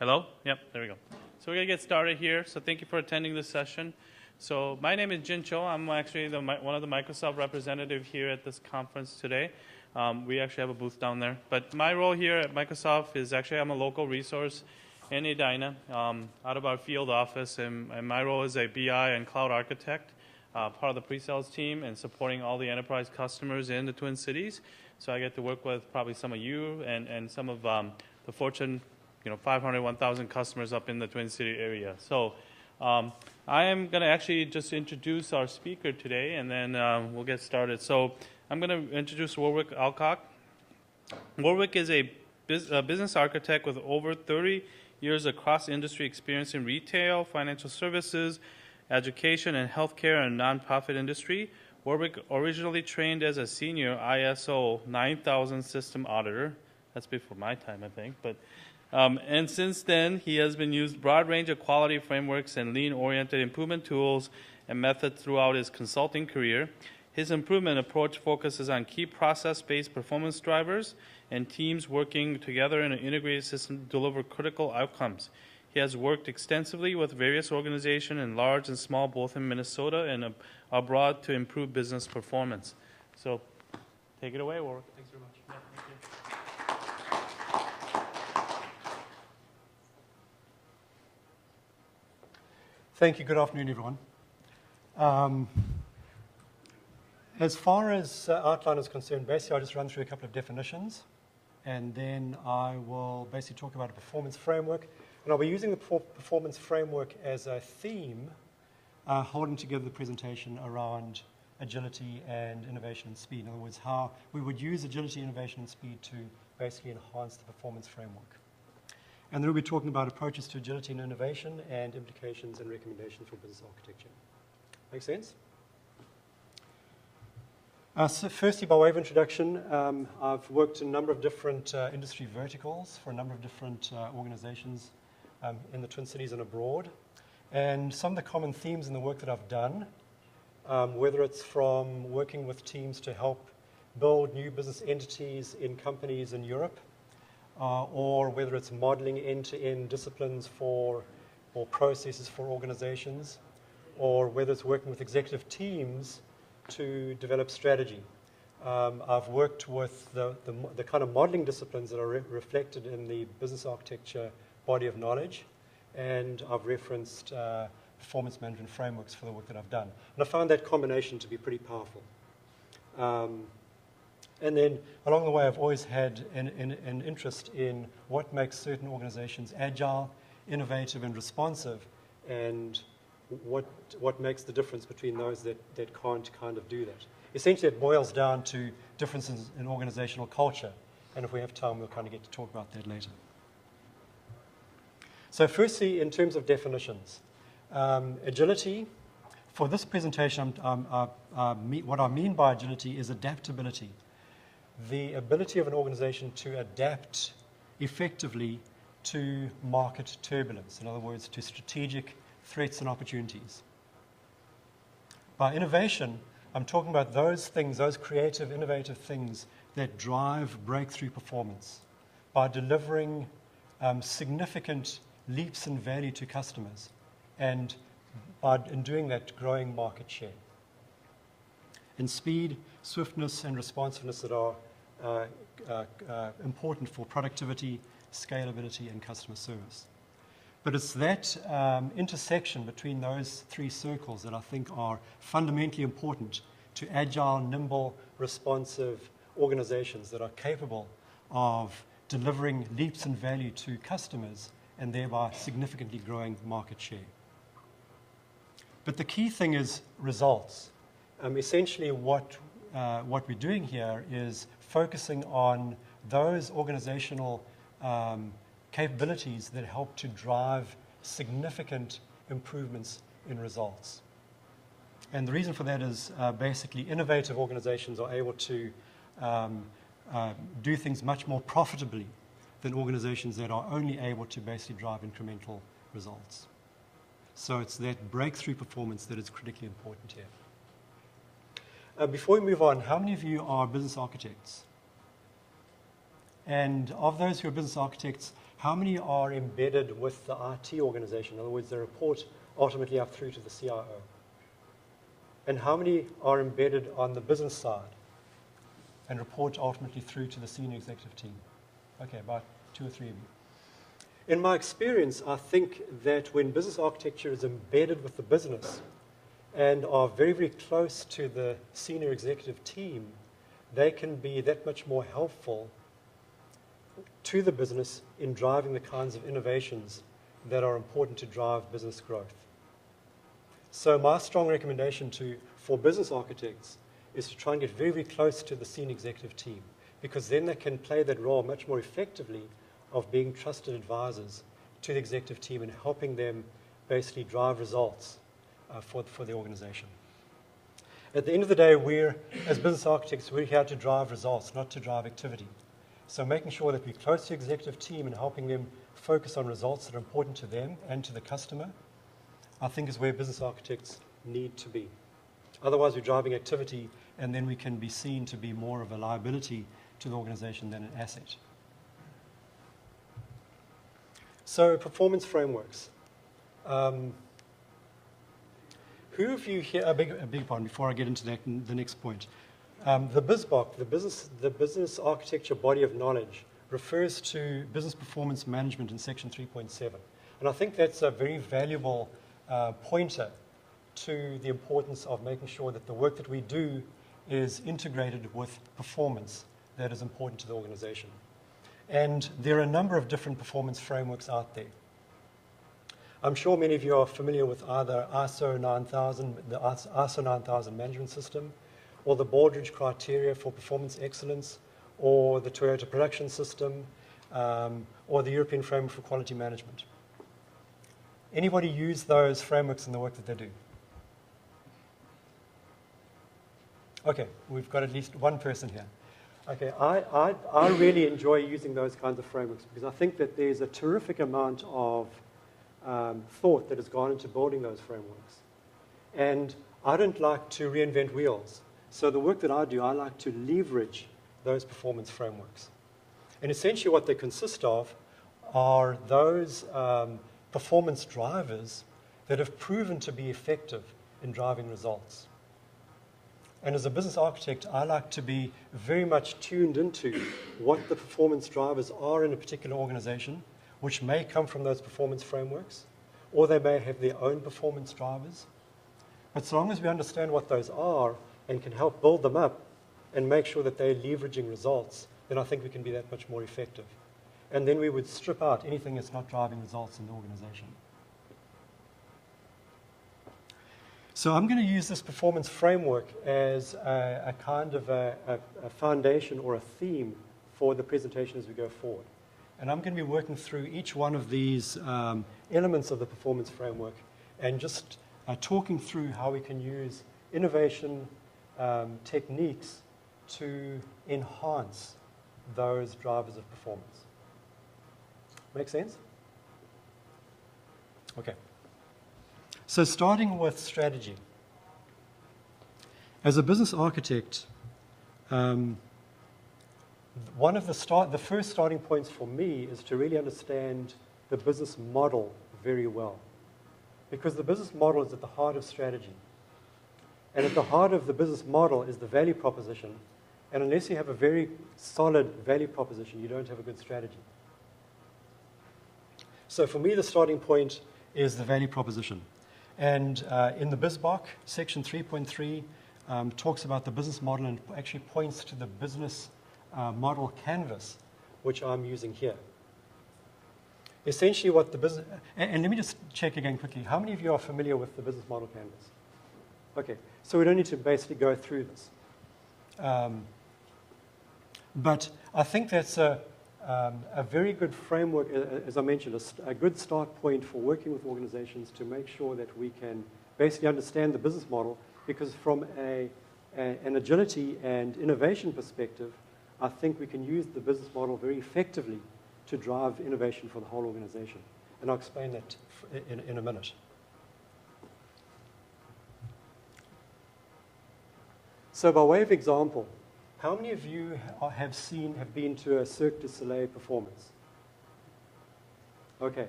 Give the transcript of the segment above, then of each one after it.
Hello? Yep, there we go. So we're going to get started here. So thank you for attending this session. So my name is Jin Cho. I'm actually one of the Microsoft representatives here at this conference today. We actually have a booth down there. But my role here at Microsoft is actually I'm a local resource in Edina out of our field office. And my role is a BI and cloud architect, part of the pre-sales team and supporting all the enterprise customers in the Twin Cities. So I get to work with probably some of you and some of the Fortune 500, 1,000 customers up in the Twin City area. So I am going to actually just introduce our speaker today, and then we'll get started. So I'm going to introduce Warwick Alcock. Warwick is a business architect with over 30 years of cross-industry experience in retail, financial services, education, and healthcare and nonprofit industry. Warwick originally trained as a senior ISO 9000 system auditor. That's before my time, I think. And since then, he has been used broad range of quality frameworks and lean-oriented improvement tools and methods throughout his consulting career. His improvement approach focuses on key process-based performance drivers and teams working together in an integrated system to deliver critical outcomes. He has worked extensively with various organizations, in large and small, both in Minnesota and abroad, to improve business performance. So, take it away, Warwick. Thanks very much. Yeah, thank you. Thank you. Good afternoon, everyone. As far as outline is concerned, basically I'll just run through a couple of definitions, and then I will basically talk about a performance framework. And I'll be using the performance framework as a theme, holding together the presentation around agility and innovation and speed. In other words, how we would use agility, innovation, and speed to basically enhance the performance framework. And then we'll be talking about approaches to agility and innovation and implications and recommendations for business architecture. Make sense? So firstly, by way of introduction, I've worked in a number of different industry verticals for a number of different organizations in the Twin Cities and abroad. And some of the common themes in the work that I've done, whether it's from working with teams to help build new business entities in companies in Europe, or whether it's modeling end-to-end disciplines or processes for organizations, or whether it's working with executive teams to develop strategy. I've worked with the kind of modeling disciplines that are reflected in the business architecture body of knowledge, and I've referenced performance management frameworks for the work that I've done. And I found that combination to be pretty powerful. And then along the way, I've always had an interest in what makes certain organizations agile, innovative, and responsive, and what makes the difference between those that can't kind of do that. Essentially, it boils down to differences in organizational culture, and if we have time, we'll kind of get to talk about that later. So firstly, in terms of definitions, agility, for this presentation, what I mean by agility is adaptability. The ability of an organization to adapt effectively to market turbulence, in other words, to strategic threats and opportunities. By innovation, I'm talking about those things, those creative, innovative things that drive breakthrough performance by delivering significant leaps in value to customers, and in doing that, growing market share. And speed, swiftness, and responsiveness that are important for productivity, scalability, and customer service. But it's that intersection between those three circles that I think are fundamentally important to agile, nimble, responsive organizations that are capable of delivering leaps in value to customers and thereby significantly growing market share. But the key thing is results. Essentially, what we're doing here is focusing on those organizational capabilities that help to drive significant improvements in results. And the reason for that is basically innovative organizations are able to do things much more profitably than organizations that are only able to basically drive incremental results. So it's that breakthrough performance that is critically important here. Before we move on, how many of you are business architects? And of those who are business architects, How many are embedded with the IT organization? In other words, they report ultimately up through to the CIO. And how many are embedded on the business side and report ultimately through to the senior executive team? Okay, about 2 or 3 of you. In my experience, I think that when business architecture is embedded with the business and are very, very close to the senior executive team, they can be that much more helpful to the business in driving the kinds of innovations that are important to drive business growth. So my strong recommendation for business architects is to try and get very, very close to the senior executive team, because then they can play that role much more effectively of being trusted advisors to the executive team and helping them basically drive results for the organization. At the end of the day, as business architects, we're here to drive results, not to drive activity. So making sure that we're close to the executive team and helping them focus on results that are important to them and to the customer, I think is where business architects need to be. Otherwise, we're driving activity, and then we can be seen to be more of a liability to the organization than an asset. So performance frameworks. Who of you here, a big pardon, before I get into the next point. The BizBoc, the business architecture body of knowledge, refers to business performance management in section 3.7. And I think that's a very valuable pointer to the importance of making sure that the work that we do is integrated with performance that is important to the organization. And there are a number of different performance frameworks out there. I'm sure many of you are familiar with either ISO 9000, the ISO 9000 management system, or the Baldrige criteria for performance excellence, or the Toyota production system, or the European framework for quality management. Anybody use those frameworks in the work that they do? Okay, we've got at least one person here. Okay, I really enjoy using those kinds of frameworks because I think that there's a terrific amount of thought that has gone into building those frameworks. And I don't like to reinvent wheels. So the work that I do, I like to leverage those performance frameworks. And essentially what they consist of are those performance drivers that have proven to be effective in driving results. And as a business architect, I like to be very much tuned into what the performance drivers are in a particular organization, which may come from those performance frameworks, or they may have their own performance drivers. But so long as we understand what those are and can help build them up and make sure that they're leveraging results, then I think we can be that much more effective. And then we would strip out anything that's not driving results in the organization. So I'm going to use this performance framework as a kind of a foundation or a theme for the presentation as we go forward. And I'm going to be working through each one of these elements of the performance framework and just talking through how we can use innovation techniques to enhance those drivers of performance. Make sense? Okay. So starting with strategy. As a business architect, one of the first starting points for me is to really understand the business model very well. Because the business model is at the heart of strategy. And at the heart of the business model is the value proposition. And unless you have a very solid value proposition, you don't have a good strategy. So for me, the starting point is the value proposition. And in the BizBoc, section 3.3 talks about the business model and actually points to the business model canvas, which I'm using here. Essentially what the business... And let me just check again quickly. How many of you are familiar with the business model canvas? Okay, so we don't need to basically go through this. But I think that's a very good framework, as I mentioned, a good start point for working with organizations to make sure that we can basically understand the business model, because from an agility and innovation perspective, I think we can use the business model very effectively to drive innovation for the whole organization. And I'll explain that in a minute. So by way of example, how many of you have been to a Cirque du Soleil performance? Okay.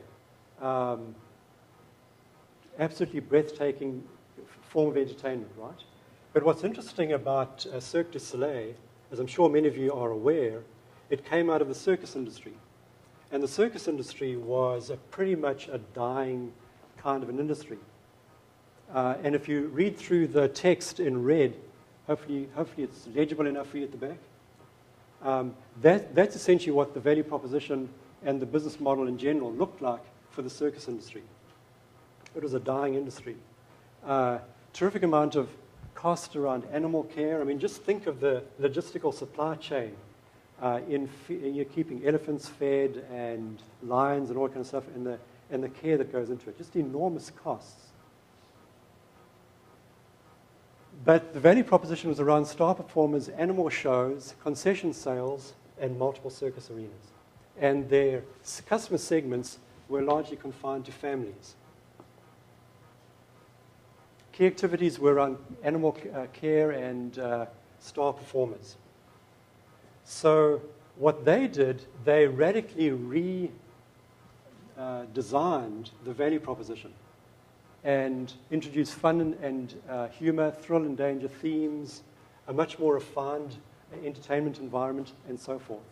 Absolutely breathtaking form of entertainment, right? But what's interesting about Cirque du Soleil, as I'm sure many of you are aware, it came out of the circus industry. And the circus industry was pretty much a dying kind of an industry. And if you read through the text in red, hopefully it's legible enough for you at the back. That's essentially what the value proposition and the business model in general looked like for the circus industry. It was a dying industry. Terrific amount of cost around animal care. I mean, just think of the logistical supply chain in you're keeping elephants fed and lions and all that kind of stuff, and the care that goes into it. Just enormous costs. But the value proposition was around star performers, animal shows, concession sales, and multiple circus arenas. And their customer segments were largely confined to families. Key activities were around animal care and star performers. So what they did, they radically redesigned the value proposition and introduced fun and humor, thrill and danger themes, a much more refined entertainment environment, and so forth.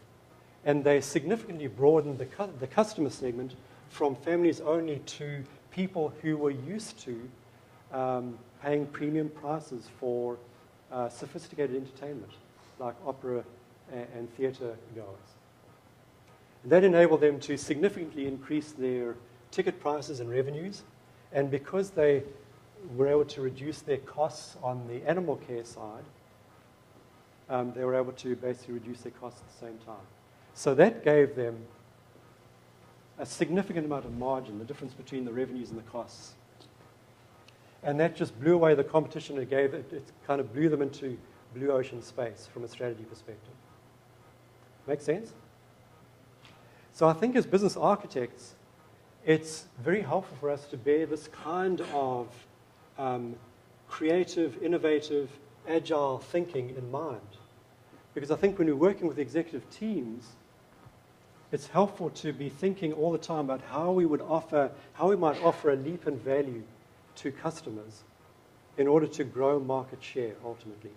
And they significantly broadened the customer segment from families only to people who were used to paying premium prices for sophisticated entertainment, like opera and theater goers. And that enabled them to significantly increase their ticket prices and revenues. And because they were able to reduce their costs on the animal care side, they were able to basically reduce their costs at the same time. So that gave them a significant amount of margin, the difference between the revenues and the costs. And that just blew away the competition. It kind of blew them into blue ocean space from a strategy perspective. Make sense? So I think as business architects, it's very helpful for us to bear this kind of creative, innovative, agile thinking in mind. Because I think when we're working with executive teams, it's helpful to be thinking all the time about how we might offer a leap in value to customers in order to grow market share ultimately.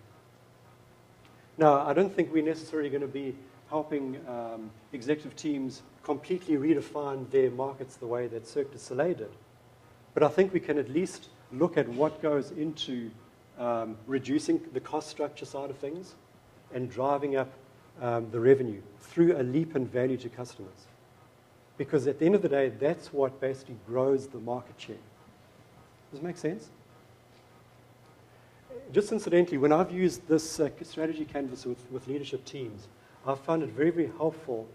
Now, I don't think we're necessarily going to be helping executive teams completely redefine their markets the way that Cirque du Soleil did. But I think we can at least look at what goes into reducing the cost structure side of things and driving up the revenue through a leap in value to customers. Because at the end of the day, that's what basically grows the market share. Does it make sense? Just incidentally, when I've used this strategy canvas with leadership teams, I've found it very, very helpful,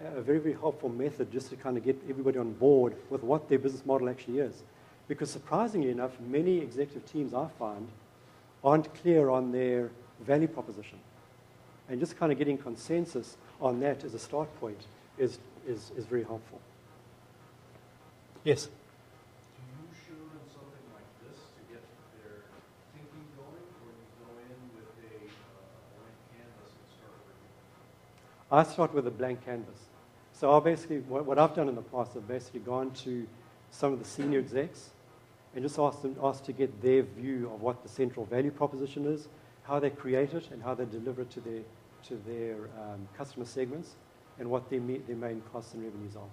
a very, very helpful method just to kind of get everybody on board with what their business model actually is. Because surprisingly enough, many executive teams I find aren't clear on their value proposition. And just kind of getting consensus on that as a start point is very helpful. Yes? Do you show them something like this to get their thinking going, or do you go in with a blank canvas and start working? I start with a blank canvas. So I basically, what I've done in the past, I've basically gone to some of the senior execs and just asked to get their view of what the central value proposition is, how they create it, and how they deliver it to their customer segments, and what their main costs and revenues are.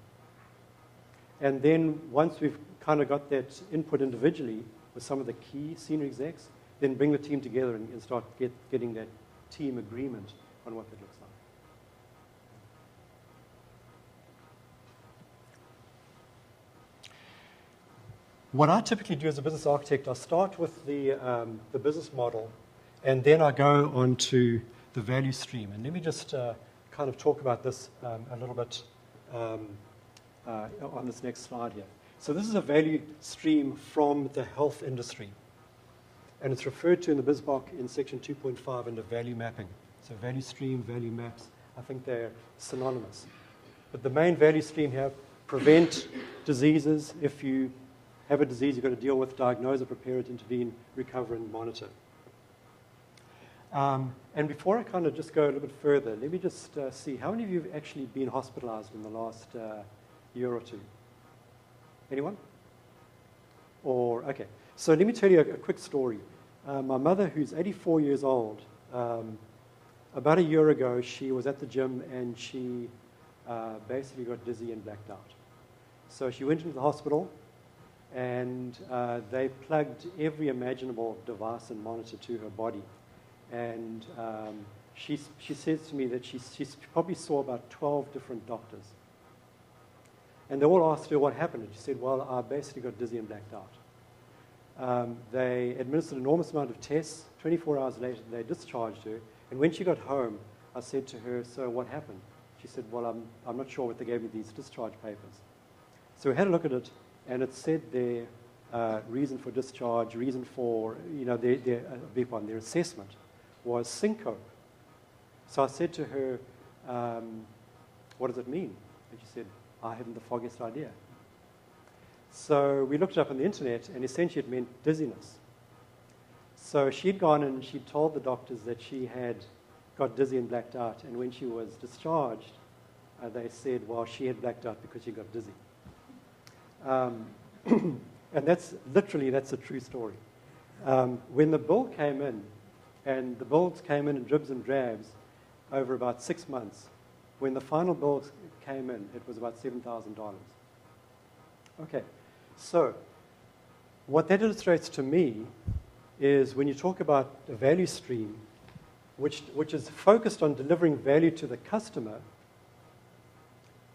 And then once we've kind of got that input individually with some of the key senior execs, then bring the team together and start getting that team agreement on what that looks like. What I typically do as a business architect, I start with the business model, and then I go on to the value stream. And let me just kind of talk about this a little bit on this next slide here. So this is a value stream from the health industry. And it's referred to in the BizBoc in section 2.5 under value mapping. So value stream, value maps, I think they're synonymous. But the main value stream here, prevent diseases. If you have a disease, you've got to deal with, diagnose it, prepare it, intervene, recover, and monitor. And before I kind of just go a little bit further, let me just see, how many of you have actually been hospitalized in the last year or two? Anyone? Okay. So let me tell you a quick story. My mother, who's 84 years old, about a year ago, she was at the gym and she basically got dizzy and blacked out. So she went into the hospital and they plugged every imaginable device and monitor to her body. And she says to me that she probably saw about 12 different doctors. And they all asked her what happened. And she said, well, I basically got dizzy and blacked out. They administered an enormous amount of tests. 24 hours later, they discharged her. And when she got home, I said to her, so what happened? She said, well, I'm not sure what they gave me these discharge papers. So we had a look at it, and it said their reason for discharge, reason for, their assessment was syncope. So I said to her, what does it mean? And she said, I haven't the foggiest idea. So we looked it up on the internet, and essentially it meant dizziness. So she'd gone and she'd told the doctors that she had got dizzy and blacked out, and when she was discharged, they said, well, she had blacked out because she got dizzy. And that's a true story. When the bill came in, and the bills came in dribs and drabs over about 6 months, when the final bill came in, it was about $7,000. Okay, so what that illustrates to me is when you talk about a value stream, which is focused on delivering value to the customer,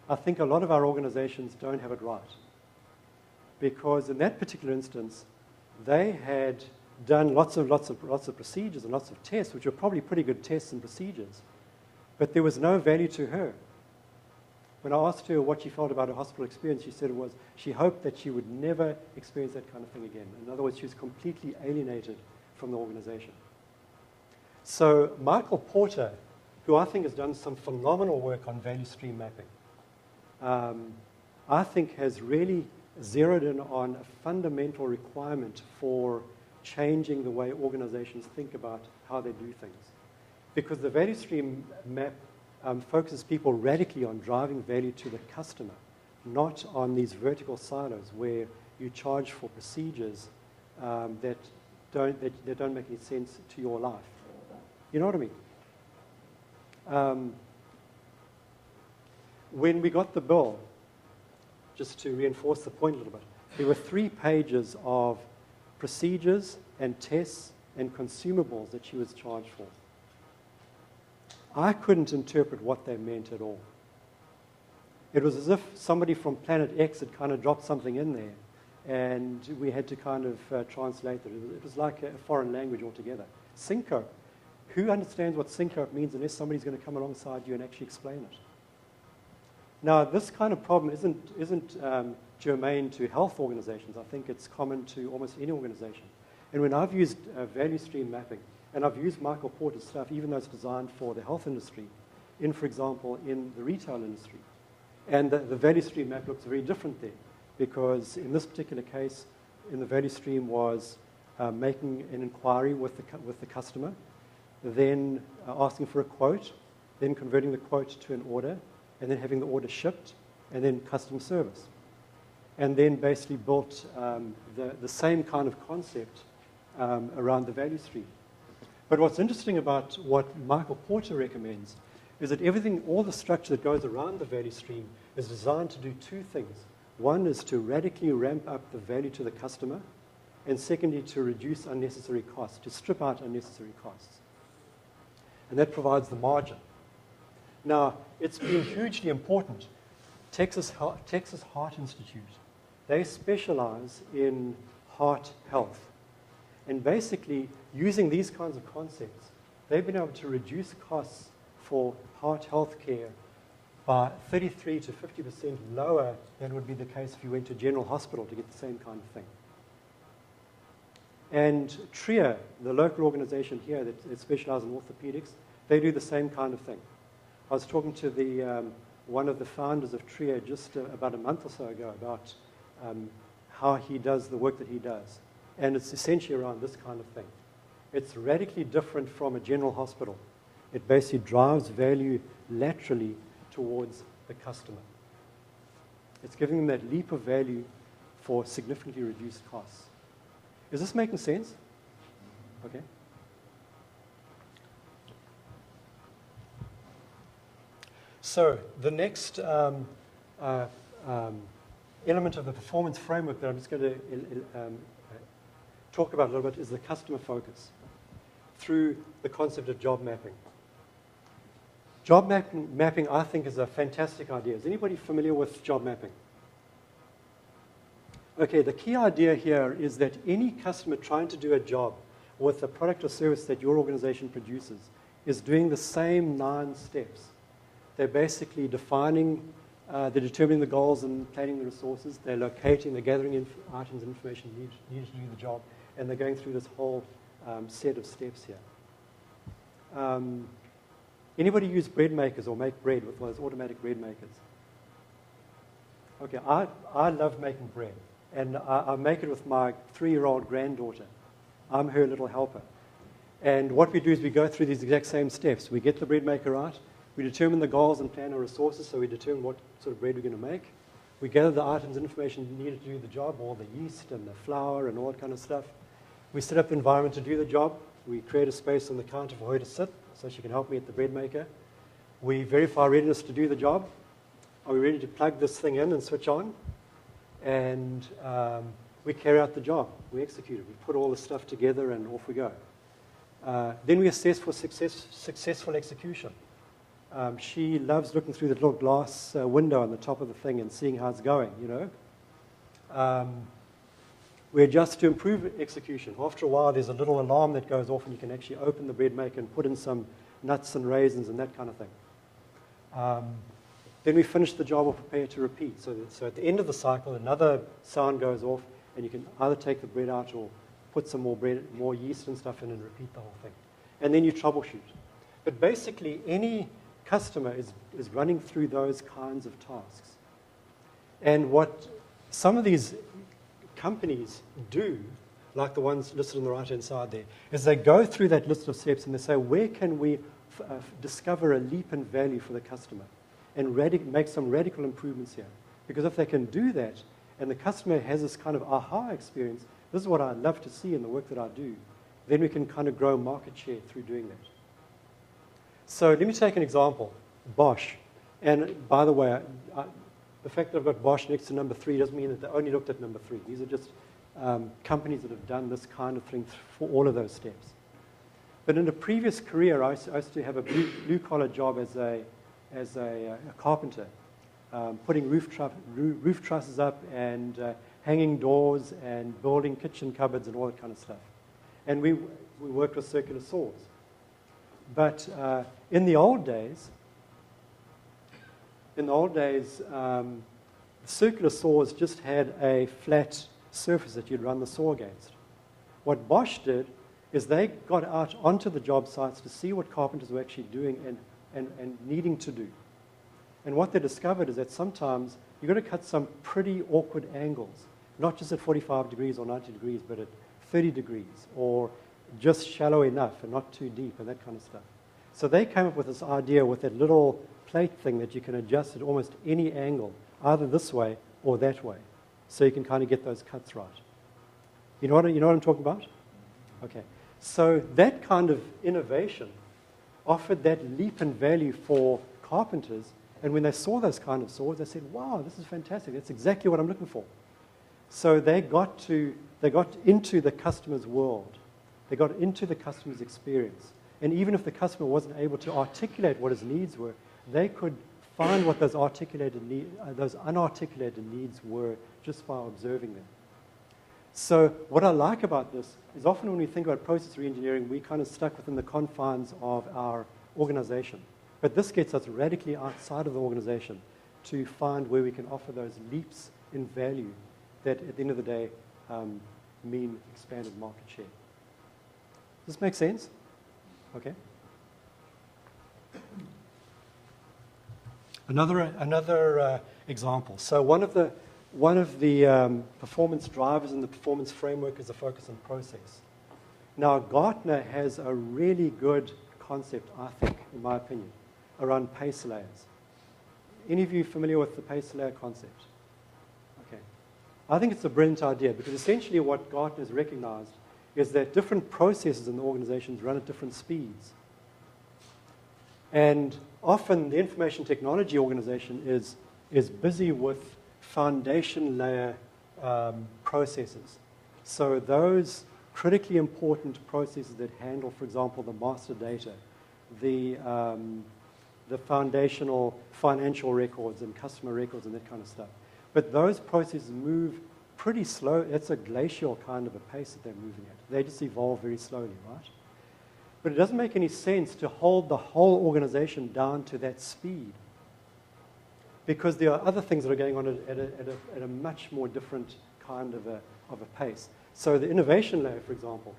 I think a lot of our organizations don't have it right. Because in that particular instance, they had done lots of procedures and lots of tests, which were probably pretty good tests and procedures, but there was no value to her. When I asked her what she felt about her hospital experience, she said it was she hoped that she would never experience that kind of thing again. In other words, she was completely alienated from the organization. So Michael Porter, who I think has done some phenomenal work on value stream mapping, I think has really zeroed in on a fundamental requirement for changing the way organizations think about how they do things. Because the value stream map focuses people radically on driving value to the customer, not on these vertical silos where you charge for procedures that don't make any sense to your life. You know what I mean? When we got the bill, just to reinforce the point a little bit, there were 3 pages of procedures and tests and consumables that she was charged for. I couldn't interpret what they meant at all. It was as if somebody from Planet X had kind of dropped something in there, and we had to kind of translate it. It was like a foreign language altogether. Syncope. Who understands what syncope means unless somebody's going to come alongside you and actually explain it? Now, this kind of problem isn't germane to health organizations. I think it's common to almost any organization. And when I've used value stream mapping, and I've used Michael Porter's stuff, even though it's designed for the health industry, for example, in the retail industry. And the value stream map looks very different there, because in this particular case, in the value stream was making an inquiry with the customer, then asking for a quote, then converting the quote to an order, and then having the order shipped, and then customer service. And then basically built the same kind of concept around the value stream. But what's interesting about what Michael Porter recommends is that all the structure that goes around the value stream is designed to do 2 things. One is to radically ramp up the value to the customer, and secondly, to reduce unnecessary costs, to strip out unnecessary costs. And that provides the margin. Now, it's been hugely important. Texas Heart Institute, they specialize in heart health. And basically, using these kinds of concepts, they've been able to reduce costs for heart health care by 33 to 50% lower than would be the case if you went to a general hospital to get the same kind of thing. And TRIA, the local organization here that specializes in orthopedics, they do the same kind of thing. I was talking to one of the founders of TRIA just about a month or so ago about how he does the work that he does. And it's essentially around this kind of thing. It's radically different from a general hospital. It basically drives value laterally towards the customer. It's giving them that leap of value for significantly reduced costs. Is this making sense? Okay. So the next element of the performance framework that I'm just going to talk about a little bit is the customer focus through the concept of job mapping. Job mapping, I think, is a fantastic idea. Is anybody familiar with job mapping? Okay, the key idea here is that any customer trying to do a job with a product or service that your organization produces is doing the same 9 steps. They're basically defining, they're determining the goals and planning the resources. They're locating, they're gathering items and information needed to do the job. And they're going through this whole set of steps here. Anybody use bread makers or make bread with those automatic bread makers? Okay, I love making bread. And I make it with my 3-year-old granddaughter. I'm her little helper. And what we do is we go through these exact same steps. We get the bread maker right. We determine the goals and plan our resources, so we determine what sort of bread we're going to make. We gather the items and information needed to do the job, all the yeast and the flour and all that kind of stuff. We set up the environment to do the job. We create a space on the counter for her to sit, so she can help me at the bread maker. We verify readiness to do the job. Are we ready to plug this thing in and switch on? And we carry out the job. We execute it. We put all the stuff together and off we go. Then we assess for successful execution. She loves looking through the little glass window on the top of the thing and seeing how it's going, you know. We adjust to improve execution. After a while, there's a little alarm that goes off and you can actually open the bread maker and put in some nuts and raisins and that kind of thing. Then we finish the job or prepare to repeat. So at the end of the cycle, another sound goes off, and you can either take the bread out or put some more bread, more yeast and stuff in and repeat the whole thing. And then you troubleshoot. But basically, any customer is running through those kinds of tasks. And what some of these companies do, like the ones listed on the right-hand side there, is they go through that list of steps and they say, where can we discover a leap in value for the customer? And make some radical improvements here. Because if they can do that, and the customer has this kind of aha experience, this is what I love to see in the work that I do, then we can kind of grow market share through doing that. So let me take an example, Bosch. And by the way, the fact that I've got Bosch next to number 3 doesn't mean that they only looked at number 3. These are just companies that have done this kind of thing for all of those steps. But in a previous career, I used to have a blue-collar job as a carpenter, putting roof trusses up and hanging doors and building kitchen cupboards and all that kind of stuff. And we worked with circular saws. But in the old days, circular saws just had a flat surface that you'd run the saw against. What Bosch did is they got out onto the job sites to see what carpenters were actually doing and needing to do. And what they discovered is that sometimes you've got to cut some pretty awkward angles, not just at 45 degrees or 90 degrees, but at 30 degrees, or just shallow enough and not too deep and that kind of stuff. So they came up with this idea with that little plate thing that you can adjust at almost any angle, either this way or that way, so you can kind of get those cuts right. You know what I'm talking about? Okay. So that kind of innovation offered that leap in value for carpenters, and when they saw those kind of saws, they said, wow, this is fantastic. That's exactly what I'm looking for. So they got into the customer's world. They got into the customer's experience. And even if the customer wasn't able to articulate what his needs were, they could find what those unarticulated needs were just by observing them. So what I like about this is often when we think about process reengineering, we kind of stuck within the confines of our organization. But this gets us radically outside of the organization to find where we can offer those leaps in value that at the end of the day mean expanded market share. Does this make sense? Okay. Another example. So one of the performance drivers in the performance framework is a focus on process. Now, Gartner has a really good concept, I think, in my opinion, around pace layers. Any of you familiar with the pace layer concept? Okay. I think it's a brilliant idea because essentially what Gartner has recognized is that different processes in the organizations run at different speeds. And often the information technology organization is busy with foundation layer processes. So those critically important processes that handle, for example, the master data, the foundational financial records and customer records and that kind of stuff. But those processes move pretty slow. It's a glacial kind of a pace that they're moving at. They just evolve very slowly, right? But it doesn't make any sense to hold the whole organization down to that speed because there are other things that are going on at a much more different kind of a pace. So the innovation layer, for example,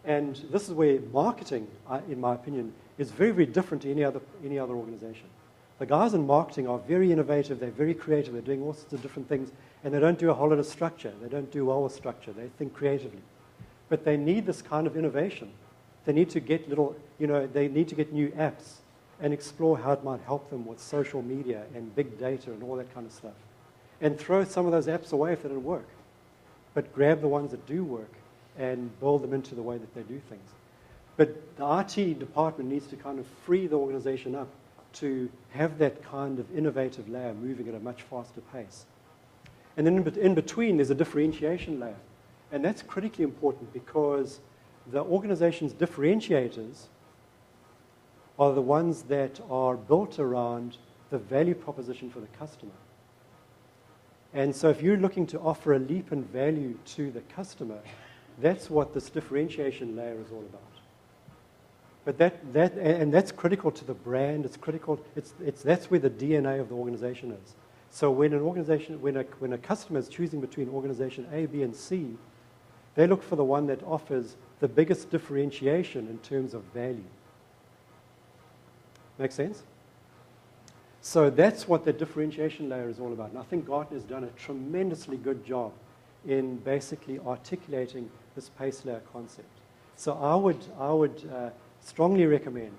and this is where marketing, in my opinion, is very, very different to any other organization. The guys in marketing are very innovative, they're very creative, they're doing all sorts of different things, and they don't do a whole lot of structure. They don't do well with structure. They think creatively. But they need this kind of innovation. They need to get they need to get new apps and explore how it might help them with social media and big data and all that kind of stuff. And throw some of those apps away if they don't work. But grab the ones that do work and build them into the way that they do things. But the IT department needs to kind of free the organization up to have that kind of innovative layer moving at a much faster pace. And then in between, there's a differentiation layer. And that's critically important because the organization's differentiators are the ones that are built around the value proposition for the customer. And so if you're looking to offer a leap in value to the customer, that's what this differentiation layer is all about. But that's critical to the brand. It's critical. That's where the DNA of the organization is. So when a customer is choosing between organization A, B, and C, they look for the one that offers the biggest differentiation in terms of value. Make sense? So that's what the differentiation layer is all about. And I think Gartner has done a tremendously good job in basically articulating this pace layer concept. So I would strongly recommend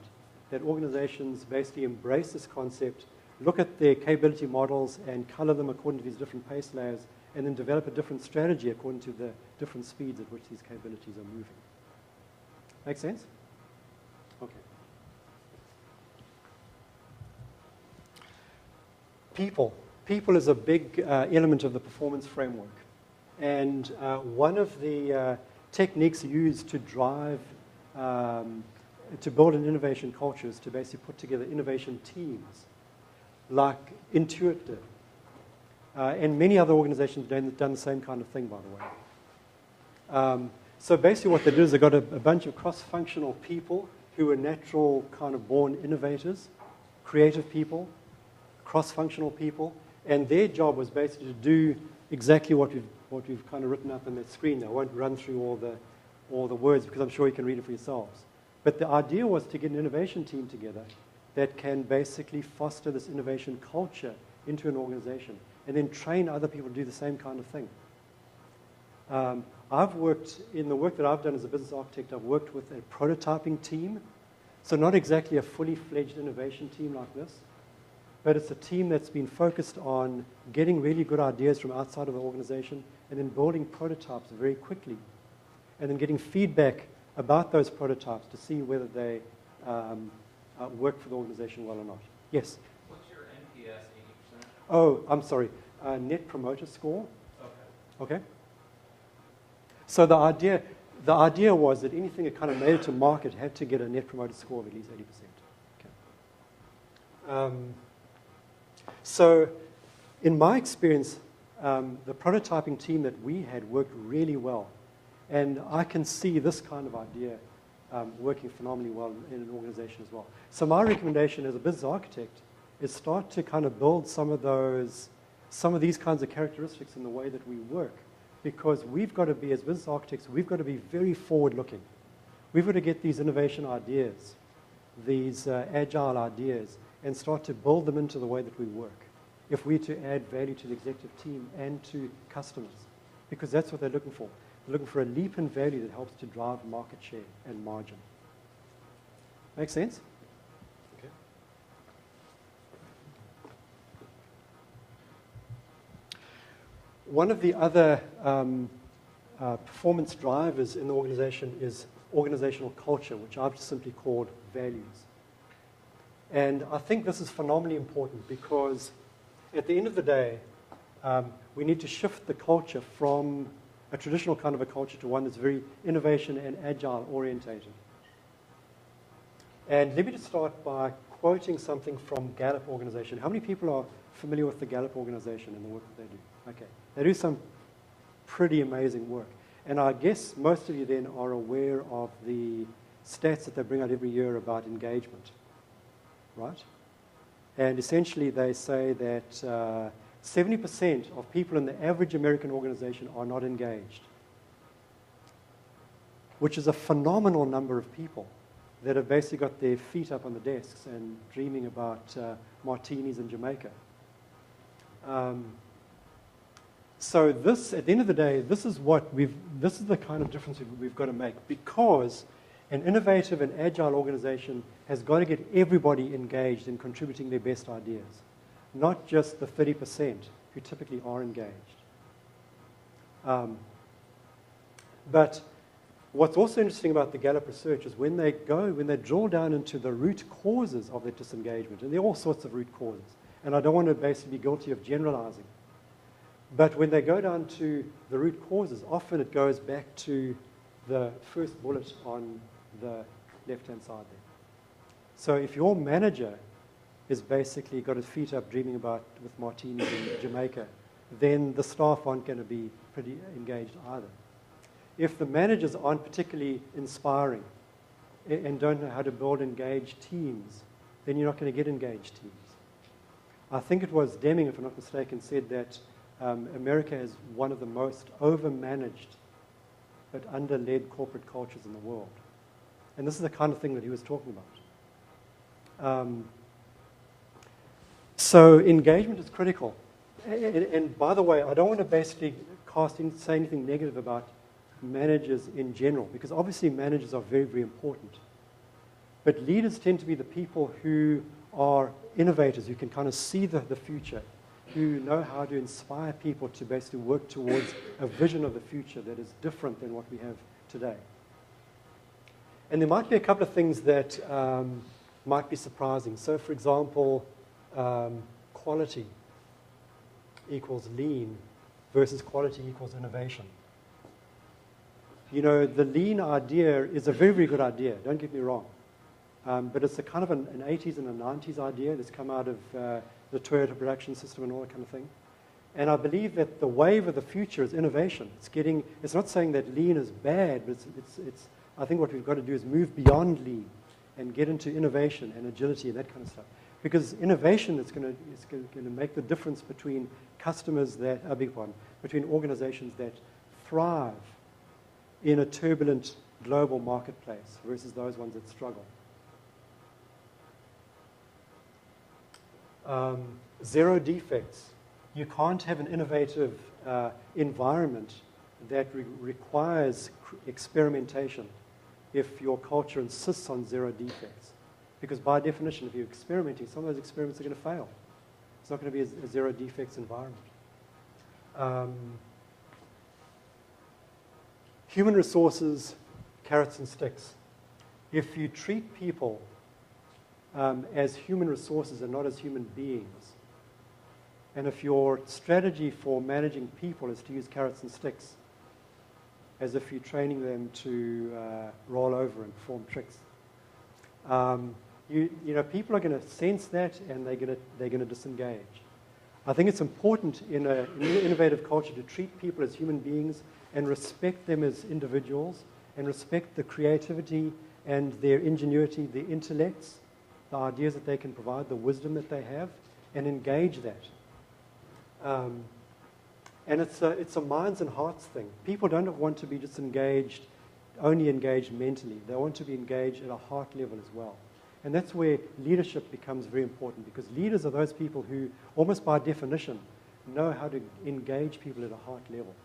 that organizations basically embrace this concept, look at their capability models and color them according to these different pace layers, and then develop a different strategy according to the different speeds at which these capabilities are moving. Make sense? Okay. People. People is a big element of the performance framework. And one of the techniques used to drive to build an innovation culture is to basically put together innovation teams, like Intuit did. And many other organizations have done the same kind of thing, by the way. So basically what they do is they've got a bunch of cross-functional people who are natural kind of born innovators, creative people, cross-functional people, and their job was basically to do exactly what we've kind of written up on that screen. I won't run through all the words because I'm sure you can read it for yourselves. But the idea was to get an innovation team together that can basically foster this innovation culture into an organization and then train other people to do the same kind of thing. I've worked, in the work that I've done as a business architect, I've worked with a prototyping team. So not exactly a fully fledged innovation team like this, but it's a team that's been focused on getting really good ideas from outside of the organization and then building prototypes very quickly and then getting feedback about those prototypes to see whether they work for the organization well or not. Yes? What's your NPS 80%? Oh, I'm sorry. Net Promoter Score. Okay. Okay? So the idea was that anything that kind of made it to market had to get a Net Promoter Score of at least 80%. Okay. So in my experience, the prototyping team that we had worked really well. And I can see this kind of idea working phenomenally well in an organization as well. So my recommendation as a business architect is start to kind of build some of these kinds of characteristics in the way that we work. Because we've got to be, as business architects, we've got to be very forward-looking. We've got to get these innovation ideas, these agile ideas, and start to build them into the way that we work if we're to add value to the executive team and to customers. Because that's what they're looking for. They're looking for a leap in value that helps to drive market share and margin. Make sense? Okay. One of the other performance drivers in the organization is organizational culture, which I've just simply called values. And I think this is phenomenally important because at the end of the day, we need to shift the culture from a traditional kind of a culture to one that's very innovation and agile orientated. And let me just start by quoting something from Gallup organization. How many people are familiar with the Gallup organization and the work that they do? Okay. They do some pretty amazing work. And I guess most of you then are aware of the stats that they bring out every year about engagement, right? And essentially they say that 70% of people in the average American organization are not engaged, which is a phenomenal number of people that have basically got their feet up on the desks and dreaming about martinis in Jamaica. So this, at the end of the day, this is the kind of difference we've got to make, because an innovative and agile organization has got to get everybody engaged in contributing their best ideas, not just the 30% who typically are engaged. But what's also interesting about the Gallup research is when they drill down into the root causes of their disengagement, and there are all sorts of root causes, and I don't want to basically be guilty of generalizing, but when they go down to the root causes, often it goes back to the first bullet on the left-hand side there. So if your manager is basically got his feet up dreaming about with martinis in Jamaica, then the staff aren't going to be pretty engaged either. If the managers aren't particularly inspiring and don't know how to build engaged teams, then you're not going to get engaged teams. I think it was Deming, if I'm not mistaken, said that America has one of the most over-managed but under-led corporate cultures in the world. And this is the kind of thing that he was talking about. So engagement is critical. And by the way, I don't want to basically say anything negative about managers in general, because obviously managers are very, very important. But leaders tend to be the people who are innovators, who can kind of see the future, who know how to inspire people to basically work towards a vision of the future that is different than what we have today. And there might be a couple of things that might be surprising. So, for example, quality equals lean versus quality equals innovation. You know, the lean idea is a very, very good idea, don't get me wrong. But it's a kind of an 80s and a 90s idea that's come out of the Toyota production system and all that kind of thing. And I believe that the wave of the future is innovation. It's not saying that lean is bad, but I think what we've got to do is move beyond lean and get into innovation and agility and that kind of stuff. Because innovation is going to make the difference between between organizations that thrive in a turbulent global marketplace versus those ones that struggle. Zero defects. You can't have an innovative environment that requires experimentation if your culture insists on zero defects. Because by definition, if you're experimenting, some of those experiments are going to fail. It's not going to be a zero defects environment. Human resources, carrots and sticks. If you treat people as human resources and not as human beings, and if your strategy for managing people is to use carrots and sticks, as if you're training them to roll over and perform tricks, you know, people are going to sense that, and they're going to disengage. I think it's important in an innovative culture to treat people as human beings and respect them as individuals, and respect the creativity and their ingenuity, their intellects, the ideas that they can provide, the wisdom that they have, and engage that. And it's a minds and hearts thing. People don't want to be just only engaged mentally. They want to be engaged at a heart level as well. And that's where leadership becomes very important, because leaders are those people who, almost by definition, know how to engage people at a heart level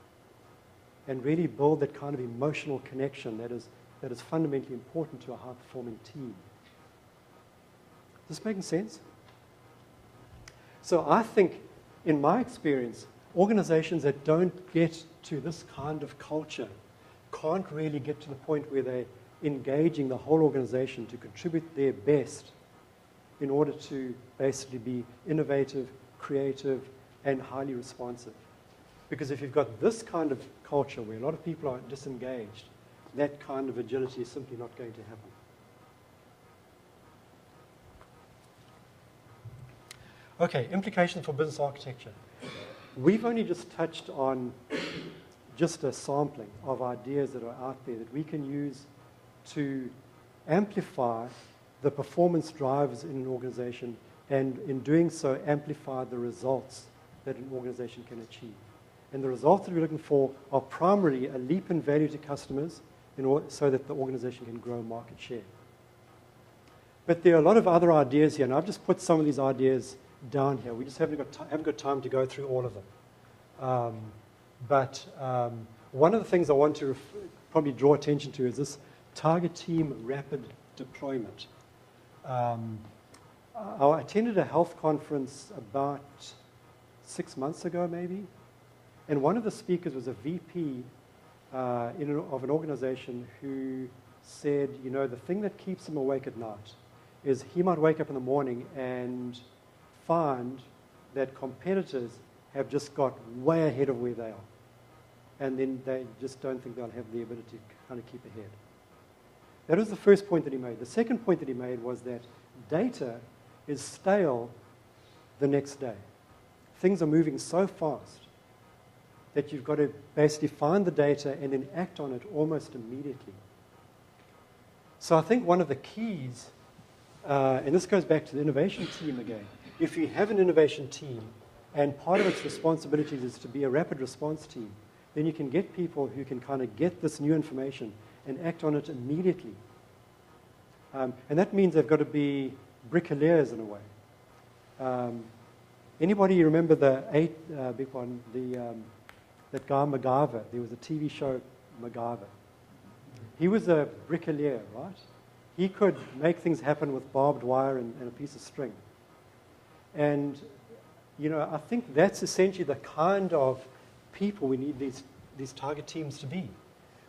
and really build that kind of emotional connection that is fundamentally important to a high-performing team. Is this making sense? So I think, in my experience, organizations that don't get to this kind of culture can't really get to the point where they're engaging the whole organization to contribute their best in order to basically be innovative, creative, and highly responsive. Because if you've got this kind of culture where a lot of people are disengaged, that kind of agility is simply not going to happen. Okay, implications for business architecture. We've only just touched on just a sampling of ideas that are out there that we can use to amplify the performance drivers in an organization, and in doing so, amplify the results that an organization can achieve. And the results that we're looking for are primarily a leap in value to customers so that the organization can grow market share. But there are a lot of other ideas here, and I've just put some of these ideas down here. We just haven't got time to go through all of them. But one of the things I want to probably draw attention to is this target team rapid deployment. I attended a health conference about 6 months ago, maybe, and one of the speakers was a VP of an organization who said, you know, the thing that keeps him awake at night is he might wake up in the morning and find that competitors have just got way ahead of where they are. And then they just don't think they'll have the ability to kind of keep ahead. That was the first point that he made. The second point that he made was that data is stale the next day. Things are moving so fast that you've got to basically find the data and then act on it almost immediately. So I think one of the keys, and this goes back to the innovation team again, if you have an innovation team and part of its responsibilities is to be a rapid response team, then you can get people who can kind of get this new information and act on it immediately. And that means they've got to be bricoleurs in a way. Anybody remember that guy MacGyver? There was a TV show, MacGyver. He was a bricolier, right? He could make things happen with barbed wire and a piece of string. And, you know, I think that's essentially the kind of people we need these target teams to be.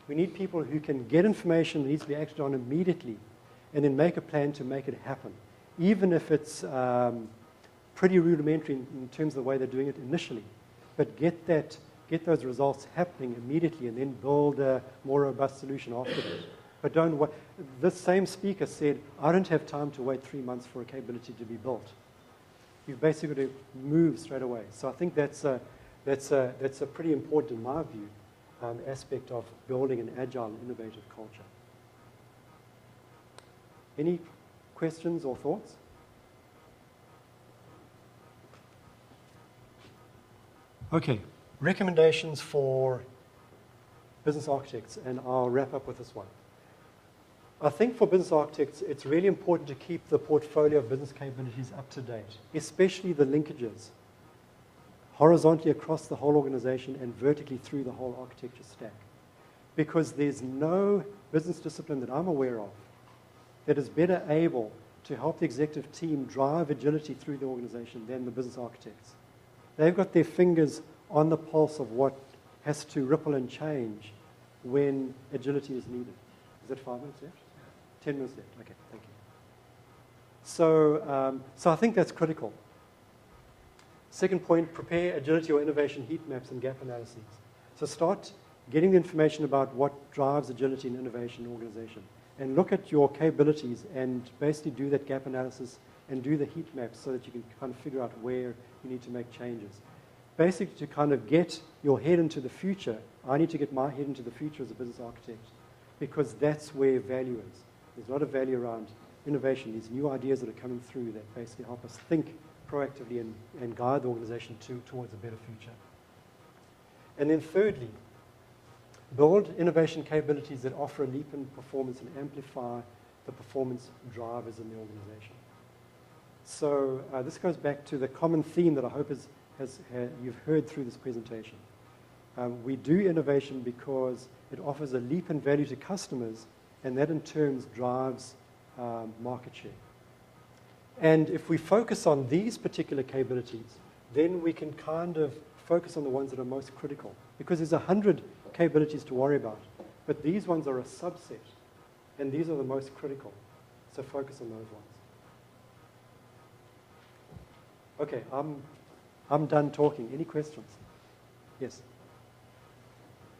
We need people who can get information that needs to be acted on immediately and then make a plan to make it happen, even if it's pretty rudimentary in terms of the way they're doing it initially. But get those results happening immediately and then build a more robust solution afterwards. But don't wait. This same speaker said, I don't have time to wait 3 months for a capability to be built. You've basically got to move straight away. So I think that's a pretty important, in my view, aspect of building an agile and innovative culture. Any questions or thoughts? Okay, recommendations for business architects, and I'll wrap up with this one. I think for business architects, it's really important to keep the portfolio of business capabilities up to date, especially the linkages, horizontally across the whole organization and vertically through the whole architecture stack. Because there's no business discipline that I'm aware of that is better able to help the executive team drive agility through the organization than the business architects. They've got their fingers on the pulse of what has to ripple and change when agility is needed. Is that 5 minutes left? 10 minutes left. Okay, thank you. So I think that's critical. Second point, prepare agility or innovation heat maps and gap analyses. So start getting the information about what drives agility and innovation in an organization. And look at your capabilities and basically do that gap analysis and do the heat maps so that you can kind of figure out where you need to make changes. Basically, to kind of get your head into the future, I need to get my head into the future as a business architect, because that's where value is. There's a lot of value around innovation, these new ideas that are coming through that basically help us think proactively and guide the organization towards a better future. And then thirdly, build innovation capabilities that offer a leap in performance and amplify the performance drivers in the organization. So this goes back to the common theme that I hope you've heard through this presentation. We do innovation because it offers a leap in value to customers, and that in turn drives market share. And if we focus on these particular capabilities, then we can kind of focus on the ones that are most critical. Because there's 100 capabilities to worry about, but these ones are a subset, and these are the most critical. So focus on those ones. Okay, I'm done talking. Any questions? Yes?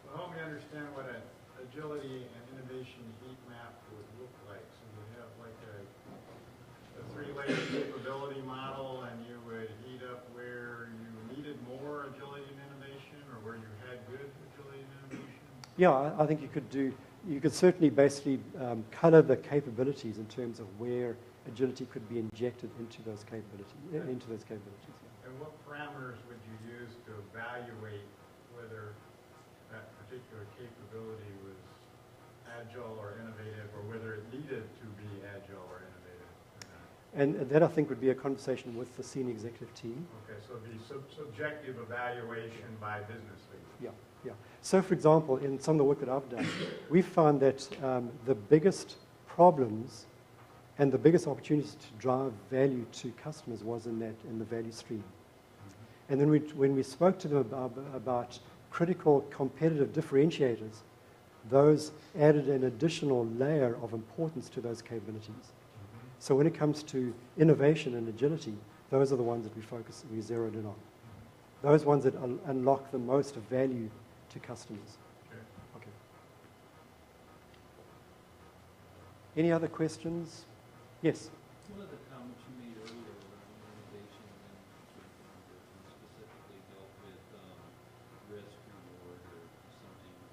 Well, help me understand what an agility and innovation heat map would look like. So you have like a three-layer capability model, and you would heat up where you needed more agility and innovation, or where you had good agility and innovation? Yeah, I think you could certainly basically color the capabilities in terms of where agility could be injected into those capabilities. Yeah. And what parameters would you use to evaluate whether that particular capability was agile or innovative, or whether it needed to be agile or innovative? And that, I think, would be a conversation with the senior executive team. Okay, so it'd be subjective evaluation by business leaders. Yeah. So, for example, in some of the work that I've done, we've found that the biggest problems and the biggest opportunities to drive value to customers was in the value stream. And then when we spoke to them about critical competitive differentiators, those added an additional layer of importance to those capabilities. So when it comes to innovation and agility, those are the ones that we zeroed in on. Those ones that unlock the most value to customers. Okay. Any other questions? Yes? One of the comments you made earlier around innovation and specifically dealt with risk reward or something to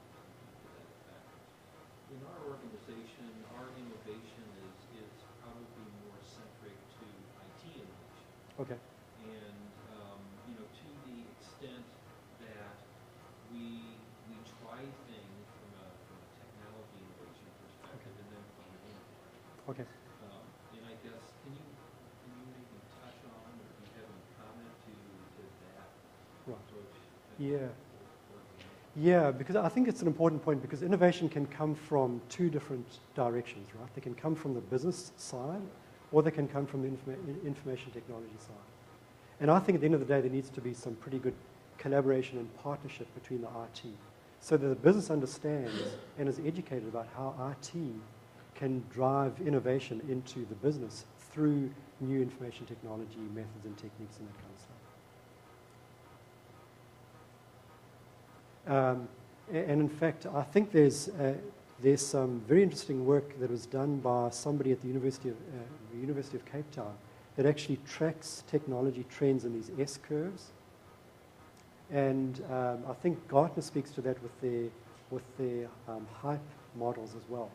that effect. In our organization, our innovation is probably more centric to IT innovation. Okay. And to the extent that we try things from a technology innovation perspective and then find it. Okay. And I guess, can you maybe touch on, or do you have any comment to that Right. approach? Yeah, because I think it's an important point, because innovation can come from two different directions, right? They can come from the business side, or they can come from the information technology side. And I think at the end of the day, there needs to be some pretty good collaboration and partnership between the IT, so that the business understands and is educated about how IT can drive innovation into the business through new information technology methods and techniques and that kind of stuff. And in fact, I think there's some very interesting work that was done by somebody at the University of Cape Town that actually tracks technology trends in these S-curves. And I think Gartner speaks to that with their hype models as well.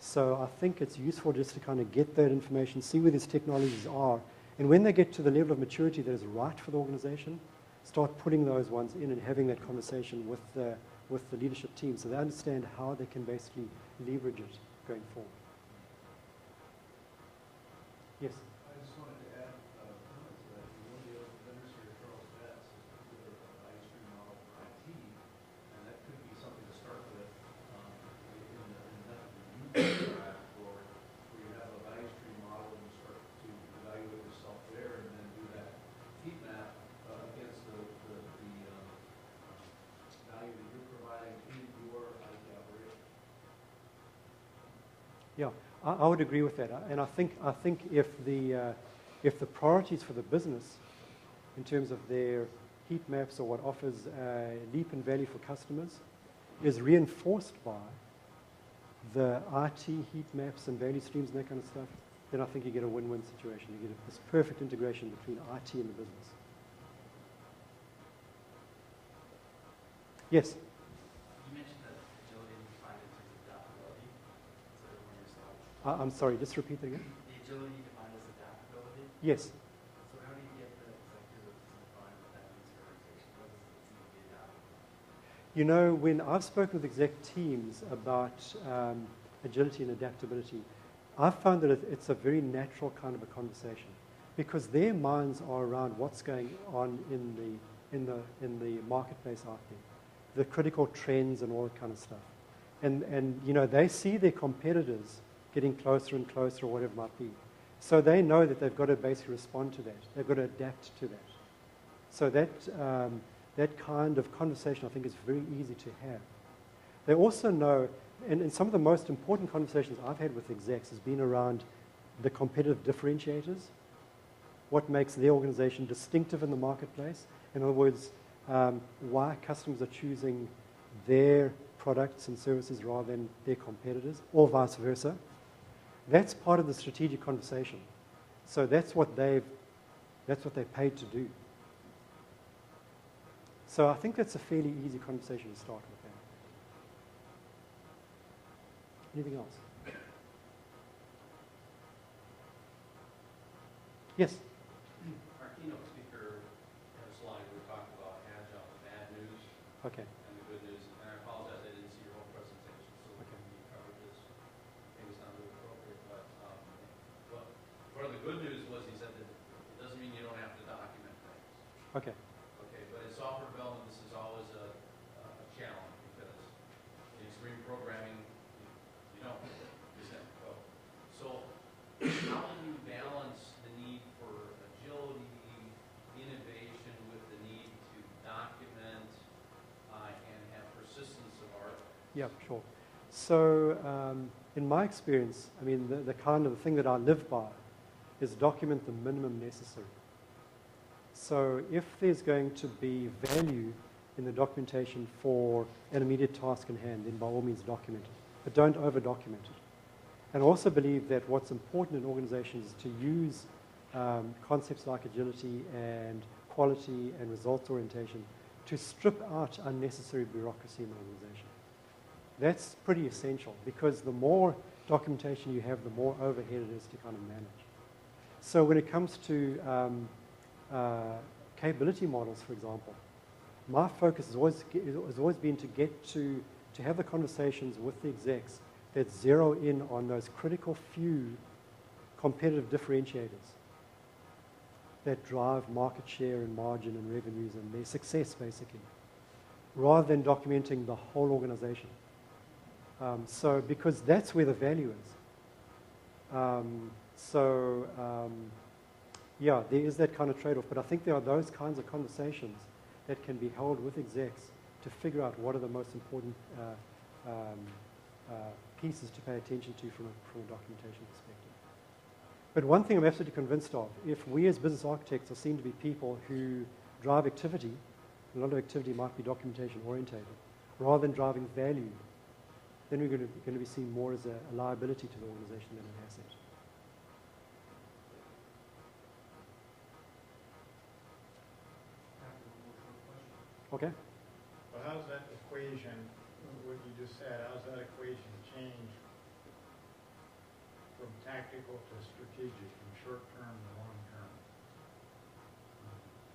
So I think it's useful just to kind of get that information, see where these technologies are, and when they get to the level of maturity that is right for the organization, start putting those ones in and having that conversation with the leadership team, so they understand how they can basically leverage it going forward. Yes? I just wanted to add a comment to that. One of the other vendors here, Charles Betts, is put together a value stream model for IT, and that could be something to start with in the method that you described for, where you have a value stream model and you start to evaluate yourself there, and then do that heat map against the value that you're providing in your IT operation. Yeah, I would agree with that, and I think if the priorities for the business, in terms of their heat maps or what offers a leap in value for customers, is reinforced by the IT heat maps and value streams and that kind of stuff, then I think you get a win-win situation. You get this perfect integration between IT and the business. Yes? You mentioned that agility and defined as adaptability. So when you're still I'm sorry, just repeat that again. the agility defined as adaptability. Yes. So how do you get the executives to define what that means for organization? What does it mean to be adaptable? You know, when I've spoken with exec teams about agility and adaptability, I've found that it's a very natural kind of a conversation, because their minds are around what's going on in the marketplace out there, the critical trends and all that kind of stuff. And you know, they see their competitors getting closer and closer, or whatever it might be. So they know that they've got to basically respond to that. They've got to adapt to that. So that that kind of conversation, I think, is very easy to have. They also know, and some of the most important conversations I've had with execs has been around the competitive differentiators, what makes their organization distinctive in the marketplace. In other words, why customers are choosing their products and services rather than their competitors, or vice versa. That's part of the strategic conversation. So that's what they're paid to do. So I think that's a fairly easy conversation to start with. Anything else? Yes? Our keynote speaker had a slide where we talked about agile, the bad news Okay. and the good news. And I apologize, I didn't see your whole presentation, so Okay. you covered this. Maybe it's not really appropriate, but part of the good news was he said that it doesn't mean you don't have to document things. Okay. Okay, but in software development, this is always a challenge because in extreme programming, you don't present code. So how do you balance the need for agility, innovation with the need to document and have persistence of art? Yeah, sure. So in my experience, I mean, the kind of thing that I live by is document the minimum necessary. So if there's going to be value in the documentation for an immediate task in hand, then by all means document it. But don't over-document it. And I also believe that what's important in organizations is to use concepts like agility and quality and results orientation to strip out unnecessary bureaucracy in the organization. That's pretty essential because the more documentation you have, the more overhead it is to kind of manage. So when it comes to capability models, for example, my focus has always been to have the conversations with the execs that zero in on those critical few competitive differentiators that drive market share and margin and revenues and their success, basically, rather than documenting the whole organization. So because that's where the value is. Yeah, there is that kind of trade-off, but I think there are those kinds of conversations that can be held with execs to figure out what are the most important pieces to pay attention to from a documentation perspective. But one thing I'm absolutely convinced of, if we as business architects are seen to be people who drive activity, a lot of activity might be documentation orientated, rather than driving value, then we're going to be seen more as a liability to the organization than an asset. Okay. Well, how's that equation, what you just said, how's that equation change from tactical to strategic, from short term to long term?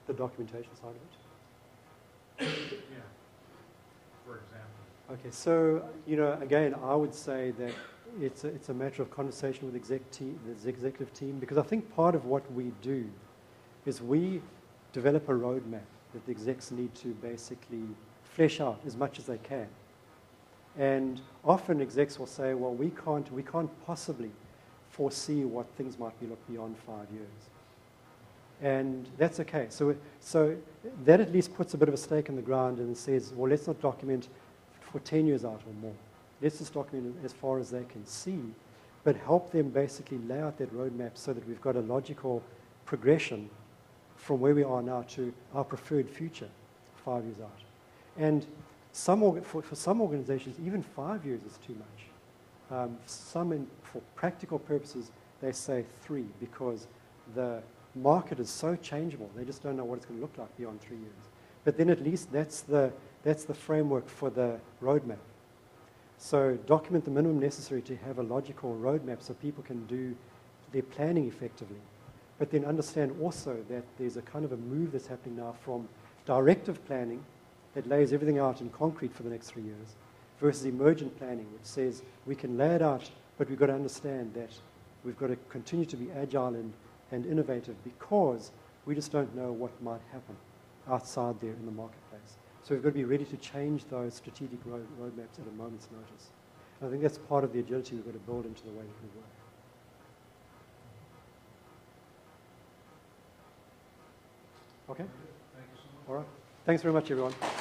The documentation side of it? Yeah, for example. Okay, so, again, I would say that it's a matter of conversation with the executive team, because I think part of what we do is we develop a roadmap that the execs need to basically flesh out as much as they can. And often execs will say, well, we can't possibly foresee what things might be like beyond 5 years. And that's okay. So that at least puts a bit of a stake in the ground and says, well, let's not document for 10 years out or more. Let's just document as far as they can see, but help them basically lay out that roadmap so that we've got a logical progression from where we are now to our preferred future 5 years out. And for some organizations, even 5 years is too much. For practical purposes, they say 3 because the market is so changeable. They just don't know what it's going to look like beyond 3 years. But then at least that's the framework for the roadmap. So document the minimum necessary to have a logical roadmap so people can do their planning effectively. But then understand also that there's a kind of a move that's happening now from directive planning that lays everything out in concrete for the next 3 years versus emergent planning, which says we can lay it out, but we've got to understand that we've got to continue to be agile and innovative because we just don't know what might happen outside there in the marketplace. So we've got to be ready to change those strategic roadmaps at a moment's notice. And I think that's part of the agility we've got to build into the way that we work. Okay? Thank you so much. All right. Thanks very much, everyone.